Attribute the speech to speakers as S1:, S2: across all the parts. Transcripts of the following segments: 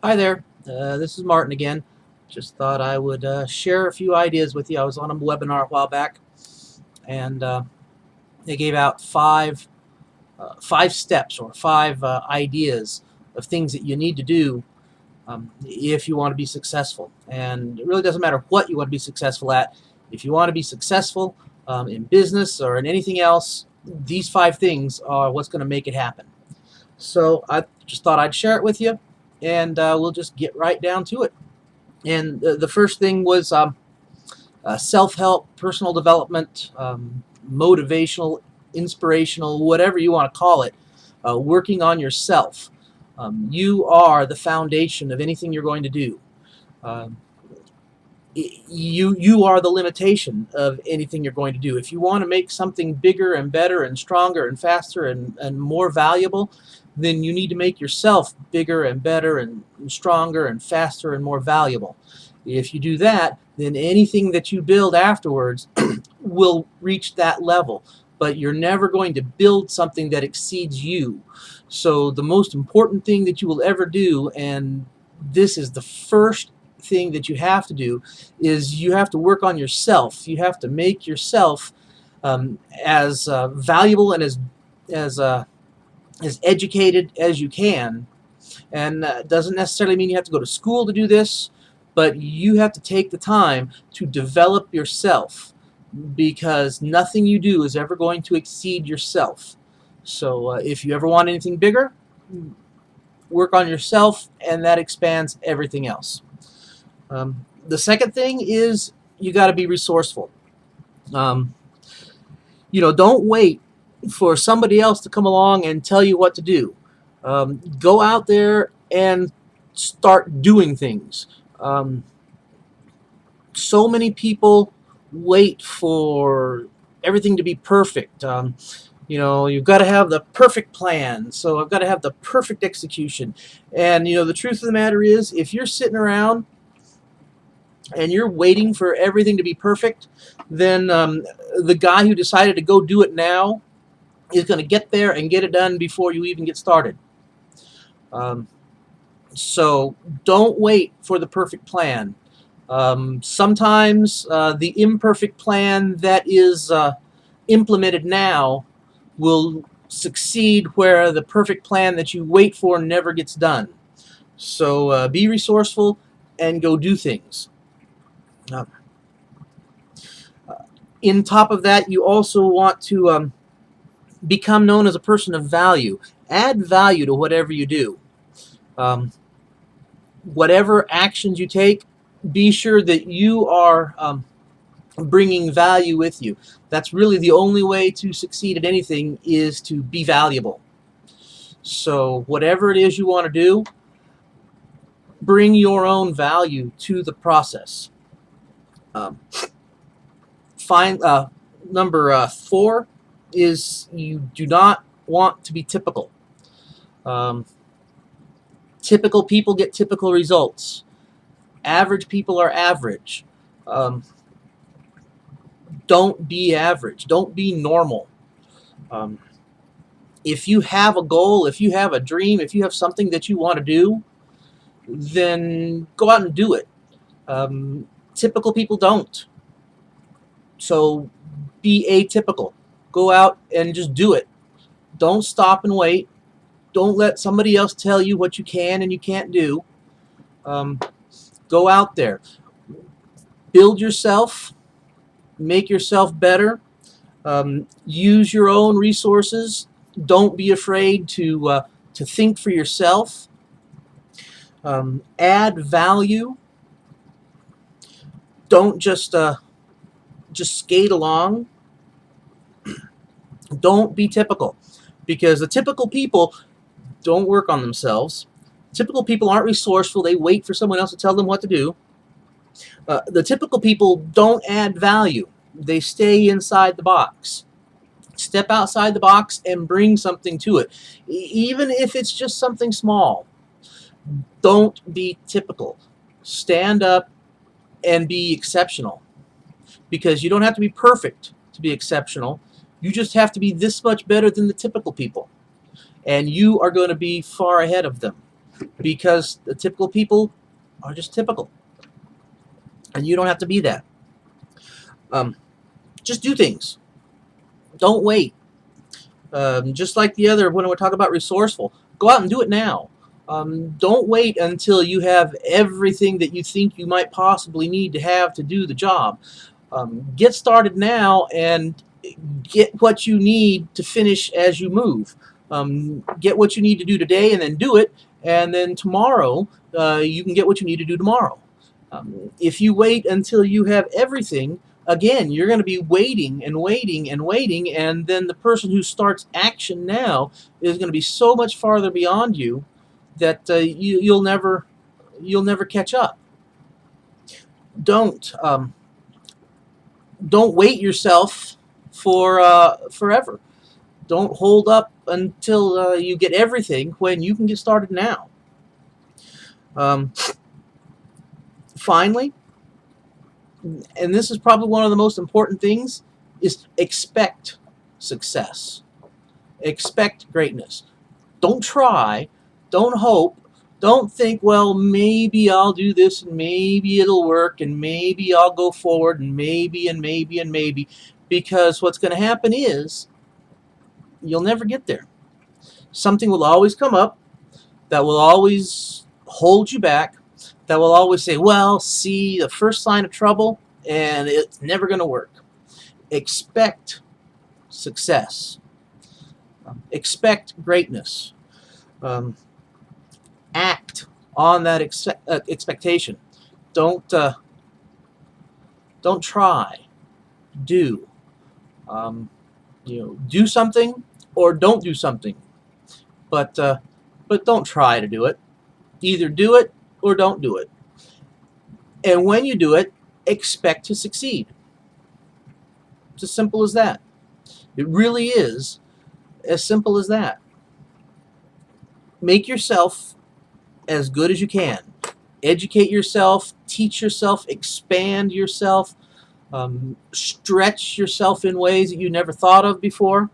S1: Hi there, this is Martin again. Just thought I would share a few ideas with you. I was on a webinar a while back, and they gave out five steps or five ideas of things that you need to do if you want to be successful. And it really doesn't matter what you want to be successful at. If you want to be successful in business or in anything else, these five things are what's going to make it happen. So I just thought I'd share it with you, and we'll just get right down to it. And the first thing was self-help, personal development, motivational, inspirational, whatever you want to call it, working on yourself. You are the foundation of anything you're going to do. Um, you are the limitation of anything you're going to do. If you want to make something bigger and better and stronger and faster and more valuable, then you need to make yourself bigger and better and stronger and faster and more valuable. If you do that, then anything that you build afterwards will reach that level. But you're never going to build something that exceeds you. So the most important thing that you will ever do, and this is the first thing that you have to do, is you have to work on yourself. You have to make yourself as valuable and as educated as you can. And doesn't necessarily mean you have to go to school to do this, but you have to take the time to develop yourself, because nothing you do is ever going to exceed yourself. So if you ever want anything bigger, work on yourself, and that expands everything else. The second thing is you got to be resourceful. Um, don't wait for somebody else to come along and tell you what to do. Go out there and start doing things. So many people wait for everything to be perfect. You've got to have the perfect plan, so I've got to have the perfect execution. And the truth of the matter is, if you're sitting around and you're waiting for everything to be perfect, then the guy who decided to go do it now is going to get there and get it done before you even get started. So don't wait for the perfect plan. Sometimes the imperfect plan that is implemented now will succeed where the perfect plan that you wait for never gets done. So be resourceful and go do things. In top of that, you also want to become known as a person of value. Add value to whatever you do. Whatever actions you take, be sure that you are bringing value with you. That's really the only way to succeed at anything, is to be valuable. So whatever it is you want to do, bring your own value to the process. Number 4 is you do not want to be typical. Typical people get typical results. Average people are average. Don't be average. Don't be normal. If you have a goal, if you have a dream, if you have something that you want to do, then go out and do it. Typical people don't. So be atypical. Go out and just do it. Don't stop and wait. Don't let somebody else tell you what you can and you can't do. Go out there. Build yourself. Make yourself better. Use your own resources. Don't be afraid to think for yourself. Add value. Don't just skate along. Don't be typical, because the typical people don't work on themselves. Typical people aren't resourceful. They wait for someone else to tell them what to do. The typical people don't add value. They stay inside the box. Step outside the box and bring something to it, even if it's just something small. Don't be typical. Stand up and be exceptional, because you don't have to be perfect to be exceptional. You just have to be this much better than the typical people, and you are going to be far ahead of them. because the typical people are just typical, and you don't have to be that. Just do things. Don't wait. Just like the other, when we're talking about resourceful, go out and do it now. Don't wait until you have everything that you think you might possibly need to have to do the job. Get started now and get what you need to finish as you move. Get what you need to do today and then do it, and then tomorrow you can get what you need to do tomorrow. If you wait until you have everything, again, you're going to be waiting and waiting and waiting, and then the person who starts action now is going to be so much farther beyond you that you'll never catch up. Don't wait yourself for forever. Don't hold up until you get everything when you can get started now. Finally, and this is probably one of the most important things, is expect success. Expect greatness. Don't try, don't hope, don't think, well, maybe I'll do this and maybe it'll work and maybe I'll go forward and maybe and maybe and maybe, because what's going to happen is you'll never get there. Something will always come up that will always hold you back, that will always say, well, see, the first sign of trouble, and it's never going to work. Expect success. Expect greatness. Act on that expectation. Don't try. Do. Do something or don't do something. But don't try to do it. Either do it or don't do it. And when you do it, expect to succeed. It's as simple as that. It really is as simple as that. Make yourself as good as you can. Educate yourself, teach yourself, expand yourself, stretch yourself in ways that you never thought of before.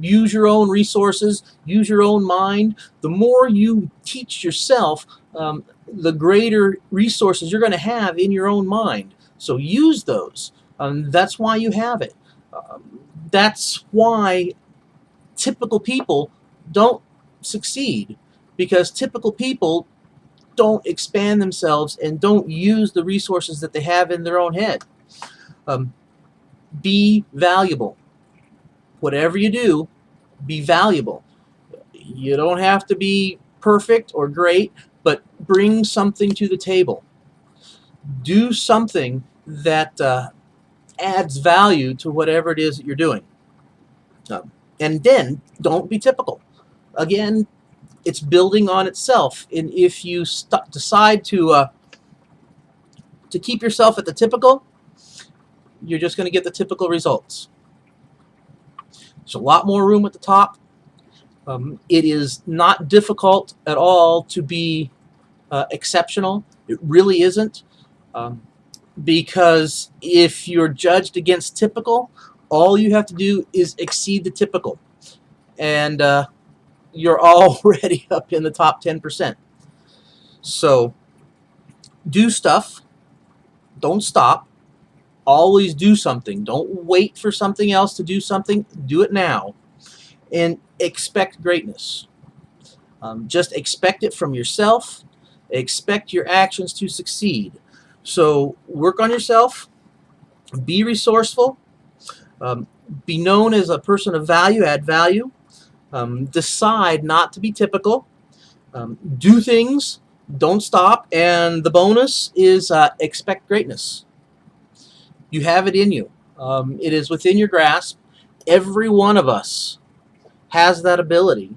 S1: Use your own resources, use your own mind. The more you teach yourself, the greater resources you're going to have in your own mind. So use those. That's why you have it. That's why typical people don't succeed, because typical people don't expand themselves and don't use the resources that they have in their own head. Be valuable. Whatever you do, be valuable. You don't have to be perfect or great, but bring something to the table. Do something that adds value to whatever it is that you're doing. And then don't be typical. Again, it's building on itself. And if you decide to keep yourself at the typical, you're just going to get the typical results. There's a lot more room at the top. It is not difficult at all to be exceptional. It really isn't. Because if you're judged against typical, all you have to do is exceed the typical. And you're already up in the top 10%. So do stuff. Don't stop. Always do something. Don't wait for something else to do something. Do it now. And expect greatness. Just expect it from yourself. Expect your actions to succeed. So work on yourself. Be resourceful. Be known as a person of value. Add value. Decide not to be typical. Do things. Don't stop. And the bonus is expect greatness. You have it in you. It is within your grasp. Every one of us has that ability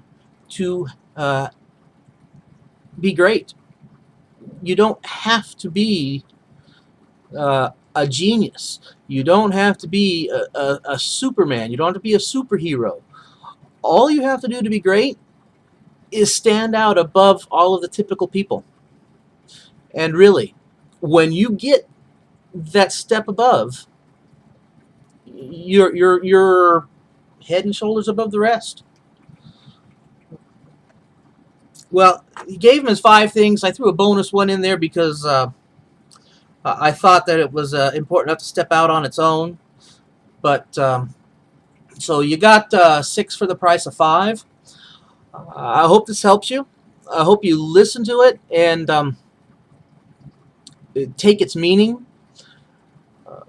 S1: to be great. You don't have to be a genius. You don't have to be a Superman. You don't have to be a superhero. All you have to do to be great is stand out above all of the typical people. And really, when you get that step above, you're head and shoulders above the rest. Well, he gave him his 5 things. I threw a bonus one in there because I thought that it was important enough to step out on its own. But so you got 6 for the price of 5. I hope this helps you. I hope you listen to it and take its meaning.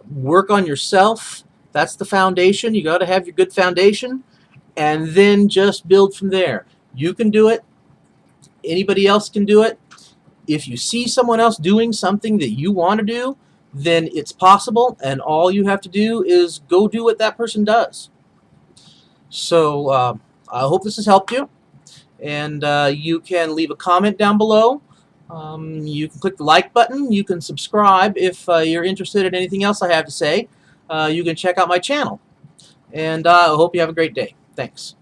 S1: Work on yourself. That's the foundation. You got to have your good foundation, and then just build from there. You can do it. Anybody else can do it. If you see someone else doing something that you want to do, then it's possible, and all you have to do is go do what that person does. So I hope this has helped you, and you can leave a comment down below. You can click the like button. You can subscribe if you're interested in anything else I have to say. You can check out my channel, and I hope you have a great day. Thanks.